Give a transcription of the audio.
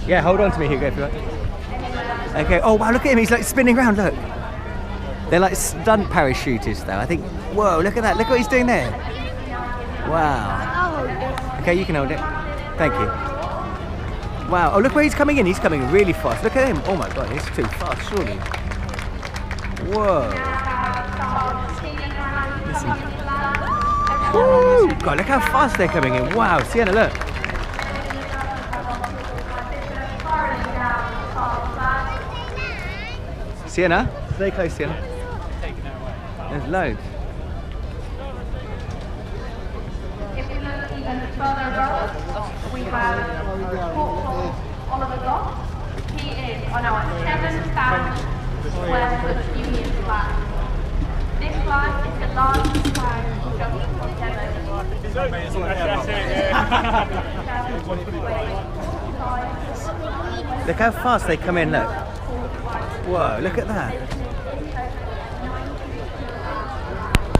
Yeah, hold on to me, Hugo, if you want. Okay, oh wow, look at him, he's like spinning around, look. They're like stunt parachutists though, I think. Whoa, look at that, look what he's doing there. Wow. Okay, you can hold it. Thank you. Wow, oh look where he's coming in, he's coming really fast. Look at him, oh my god, he's too fast, surely. Whoa. Listen. Woo! God, look how fast they're coming in. Wow, Sienna, look. Sienna, stay close, Sienna. There's loads. If we look even further above, we have Oliver Goff. He is on our 7,000 square foot union flag. This flag is the largest flag Look how fast they come in, look. Whoa, look at that.